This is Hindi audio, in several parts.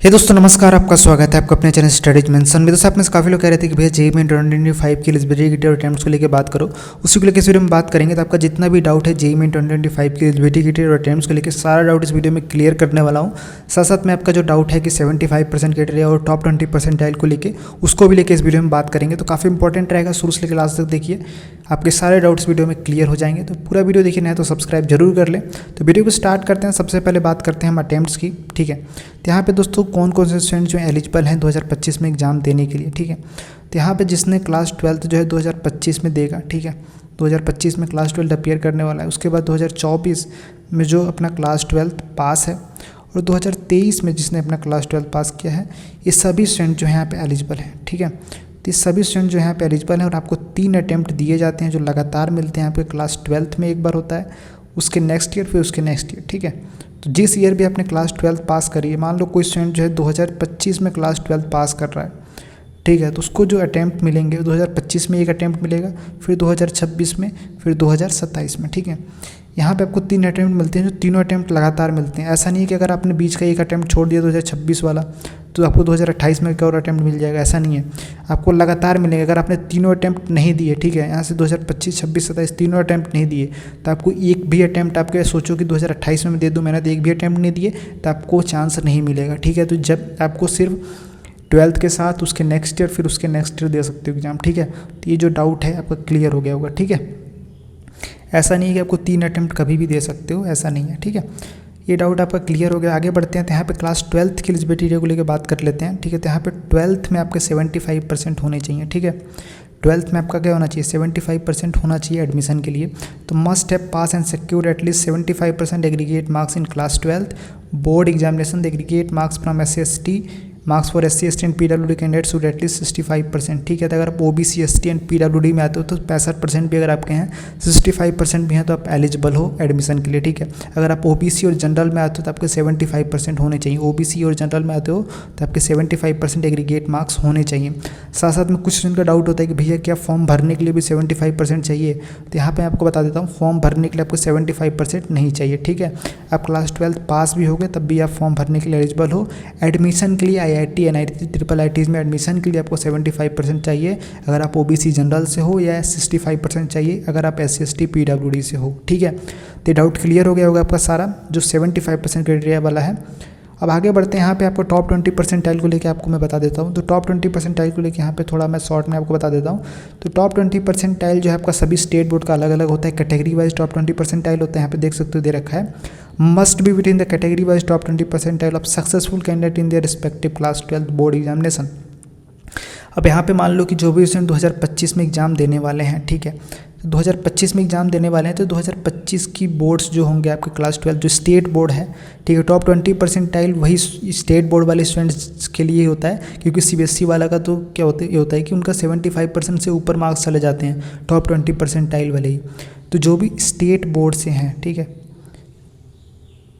हे दोस्तों नमस्कार, आपका स्वागत है आपका अपने चैनल स्टडीज मेंशन में। दोस्तों आप में से काफ़ी लोग कह रहे थे कि भैया जेईई मेन 2025 के एलिजिबिलिटी क्राइटेरिया और अटेम्प्ट्स को लेकर बात करो। उसी को लेकर इस वीडियो में बात करेंगे। तो आपका जितना भी डाउट है जेईई मेन 2025 के एलिजिबिलिटी क्राइटेरिया और अटेम्प्ट्स को लेकर सारा डाउट इस वीडियो में क्लियर करने वाला हूँ। साथ साथ में आपका जो डाउट है कि 75% क्राइटेरिया और टॉप 20 परसेंटाइल को लेकर उसको भी लेकर इस वीडियो में बात करेंगे। तो काफ़ी इंपॉर्टेंट रहेगा, शुरू से लेकर लास्ट तक देखिए, आपके सारे डाउट्स वीडियो में क्लियर हो जाएंगे। तो पूरा वीडियो देखिए, नहीं तो सब्सक्राइब जरूर कर लें। तो वीडियो को स्टार्ट करते हैं। सबसे पहले बात करते हैं हम अटेम्प्ट्स की, ठीक है। तो यहाँ पे दोस्तों कौन कौन से स्टूडेंट जो एलिजिबल हैं 2025 में एग्जाम देने के लिए, ठीक है। तो यहाँ पे जिसने क्लास 12 जो है 2025 में देगा, ठीक है, 2025 में क्लास 12 अपीयर करने वाला है। उसके बाद 2024 में जो अपना क्लास 12 पास है और 2023 में जिसने अपना क्लास 12 पास किया है, ये सभी स्टूडेंट जो है यहाँ पे एलिजिबल हैं, ठीक है। तो ये सभी स्टूडेंट जो यहाँ पे एलिजिबल हैं और आपको 3 अटैम्प्ट दिए जाते हैं जो लगातार मिलते हैं। यहाँ पे क्लास 12 में एक बार होता है, उसके नेक्स्ट ईयर, फिर उसके नेक्स्ट ईयर, ठीक है। तो जिस ईयर भी आपने क्लास 12 पास करी है, मान लो कोई स्टूडेंट जो है 2025 में क्लास 12 पास कर रहा है, ठीक है, तो उसको जो अटैम्प्ट मिलेंगे 2025 में एक अटैम्प्ट मिलेगा, फिर 2026 में, फिर 2027 में, ठीक है। यहाँ पे आपको 3 अटैम्प्ट मिलते हैं जो तीनों अटैम्प्ट लगातार मिलते हैं। ऐसा नहीं है कि अगर आपने बीच का एक अटैम्प्ट छोड़ दिया 2026 वाला तो आपको 2028 में एक और अटैम्प्ट मिल जाएगा, ऐसा नहीं है, आपको लगातार मिलेगा। अगर आपने तीनों अटैम्प्ट नहीं दिए, ठीक है, यहाँ से 2025, 26, 27 तीनों अटैम्प्ट नहीं दिए तो आपको एक भी अटैम्प्ट, आपके सोचो कि 2028 में दे दूँ मैंने, तो एक भी अटैम्प्ट नहीं दिए तो आपको चांस नहीं मिलेगा, ठीक है। तो जब आपको सिर्फ 12th के साथ उसके नेक्स्ट ईयर, फिर उसके नेक्स्ट ईयर दे सकते हो एग्जाम, ठीक है। तो ये जो डाउट है आपका क्लियर हो गया होगा, ठीक है। ऐसा नहीं है कि आपको 3 अटैम्प्ट कभी भी दे सकते हो, ऐसा नहीं है, ठीक है। ये डाउट आपका क्लियर हो गया। आगे बढ़ते हैं। तो यहाँ पे क्लास 12 की एलिजिबिलिटी को लेकर बात कर लेते हैं, ठीक है। तो यहाँ पे 12th में आपके 75% होने चाहिए, ठीक है। 12th में आपका क्या होना चाहिए, 75% होना चाहिए एडमिशन के लिए। तो must have pass and secure at least 75% aggregate marks in class 12 board examination. The aggregate marks from SC/ST, marks for SC ST and PWD candidate should at least 65%, ठीक है। तो अगर आप OBC ST एंड PWD में आते हो तो 65% भी अगर आपके हैं, 65% भी हैं, तो आप एलिजिबल हो एडमिशन के लिए, ठीक है। अगर आप OBC और जनरल में आते हो तो आपके 75% होने चाहिए। OBC और जनरल में आते हो तो आपके 75% एग्रीगेट मार्क्स होने चाहिए। साथ साथ में कुछ स्टूडेंट का डाउट होता है कि भैया क्या फॉर्म भरने के लिए भी 75% चाहिए। तो यहाँ पर आपको बता देता हूँ, फॉर्म भरने के लिए आपको 75% नहीं चाहिए, ठीक है। आप क्लास 12 पास भी हो गए तब भी आप फॉर्म भरने के लिए एलिजिबल हो। एडमिशन के लिए IIT, NIT, IIITs में एडमिशन के लिए आपको 75% चाहिए अगर आप OBC जनरल से हो, या 65% चाहिए अगर आप SC ST PWD से हो, ठीक है। तो डाउट क्लियर हो गया होगा आपका सारा, जो 75% क्राइटेरिया वाला है। अब आगे बढ़ते हैं। यहाँ पे आपको टॉप 20 परसेंटाइल को लेकर आपको मैं बता देता हूँ। तो टॉप 20 परसेंटाइल को लेकर यहाँ पे थोड़ा मैं शॉर्ट में आपको बता देता हूँ। तो टॉप 20 परसेंटाइल जो है आपका सभी स्टेट बोर्ड का अलग अलग होता है, कैटेगरी वाइज टॉप 20 परसेंटाइल होता है। यहाँ पे देख सकते हो दे रखा है, must be with in the category wise top 20 percentile of successful candidate in their respective class 12 board examination. अब यहाँ पे मान लो कि जो भी स्टूडेंट 2025 में एग्जाम देने वाले हैं, ठीक है, तो 2025 में एग्जाम देने वाले हैं, तो 2025 की बोर्ड्स जो होंगे आपके क्लास 12 जो स्टेट बोर्ड है, ठीक है, टॉप 20 परसेंटाइल वही स्टेट बोर्ड वाले स्टूडेंट्स के लिए होता है। क्योंकि CBSE वाला का तो क्या होता है कि उनका 75% से ऊपर मार्क्स चले जाते हैं, टॉप 20 परसेंटाइल वाले ही। तो जो भी स्टेट बोर्ड से हैं, ठीक है,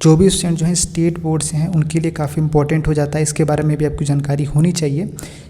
जो भी स्टूडेंट जो हैं स्टेट बोर्ड से हैं उनके लिए काफ़ी इंपॉर्टेंट हो जाता है। इसके बारे में भी आपको जानकारी होनी चाहिए,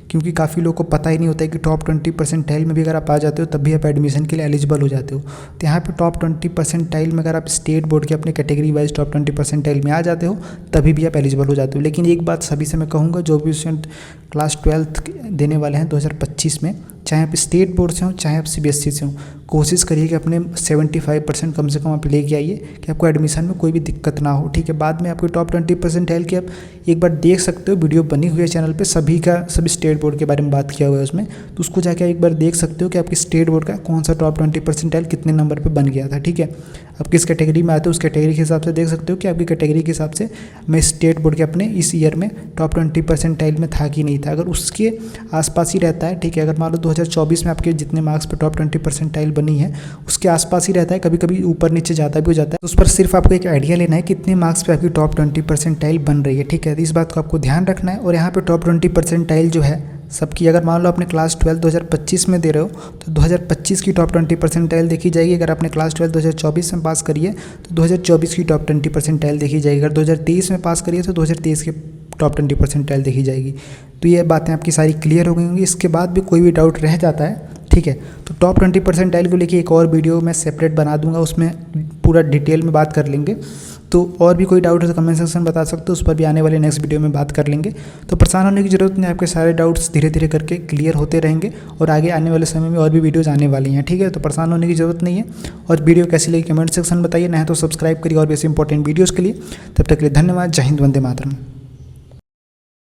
क्योंकि काफ़ी लोगों को पता ही नहीं होता है कि टॉप 20 परसेंटाइल में भी अगर आप आ जाते हो तब भी आप एडमिशन के लिए एलिजिबल हो जाते हो। तो यहाँ पे टॉप 20 परसेंटाइल में अगर आप स्टेट बोर्ड के अपने कैटेगरी वाइज टॉप 20 परसेंटाइल में आ जाते हो तभी भी आप एलिजिबल हो जाते हो। लेकिन एक बात सभी से मैं कहूँगा, जो भी स्टूडेंट क्लास 12 देने वाले हैं 2025 में, चाहे आप स्टेट बोर्ड से हो चाहे आप CBSE से हो, कोशिश करिए कि अपने 75% कम से कम आप लेके आइए कि आपको एडमिशन में कोई भी दिक्कत ना हो, ठीक है। बाद में आपके टॉप 20 परसेंटाइल की आप एक बार देख सकते हो, वीडियो बनी हुई है चैनल पे, सभी स्टेट बोर्ड के बारे में बात किया हुआ है उसमें, तो उसको जाके एक बार देख सकते हो कि आपके स्टेट बोर्ड का कौन सा टॉप 20 परसेंटाइल कितने नंबर पर बन गया था, ठीक है। आप किस कैटेगरी में आते हो उस कैटेगरी के हिसाब से देख सकते हो कि आपकी कैटेगरी के हिसाब से मैं स्टेट बोर्ड के अपने इस ईयर में टॉप 20 परसेंटाइल में था कि नहीं था। अगर उसके आसपास ही रहता है, ठीक है, अगर मान लो 2024 में आपके जितने मार्क्स पर टॉप 20 परसेंटाइल बनी है उसके आसपास ही रहता है, कभी कभी ऊपर नीचे जाता भी हो जाता है, तो उस पर सिर्फ आपको एक आइडिया लेना है कितने मार्क्स पे आपकी टॉप 20 परसेंटाइल बन रही है, ठीक है। तो इस बात को आपको ध्यान रखना है। और यहाँ पे टॉप 20 परसेंटाइल जो है सबकी, अगर मान लो आपने क्लास 12 2025 में दे रहे हो तो 2025 की टॉप 20 परसेंटाइल देखी जाएगी। अगर आपने क्लास 12 2024 में पास करी है तो 2024 की टॉप 20 परसेंटाइल देखी जाएगी। अगर 2023 में पास करी है तो 2023 की टॉप 20 परसेंटाइल देखी जाएगी। तो ये बातें आपकी सारी क्लियर हो गई होंगी। इसके बाद भी कोई भी डाउट रह जाता है, ठीक है, तो टॉप 20 परसेंटाइल को लेके एक और वीडियो मैं सेपरेट बना दूंगा, उसमें पूरा डिटेल में बात कर लेंगे। तो और भी कोई डाउट है तो कमेंट सेक्शन में बता सकते हो, उस पर भी आने वाले नेक्स्ट वीडियो में बात कर लेंगे। तो परेशान होने की ज़रूरत नहीं, आपके सारे डाउट्स धीरे धीरे करके क्लियर होते रहेंगे और आगे आने वाले समय में और भी वीडियोज़ आने वाली हैं, ठीक है। तो परेशान होने की ज़रूरत नहीं है। और वीडियो कैसी लगी कमेंट सेक्शन में बताइए, नहीं तो सब्सक्राइब करिए और भी ऐसे इंपॉर्टेंट वीडियोज़ के लिए। तब तक के लिए धन्यवाद। जय हिंद, वंदे मातरम।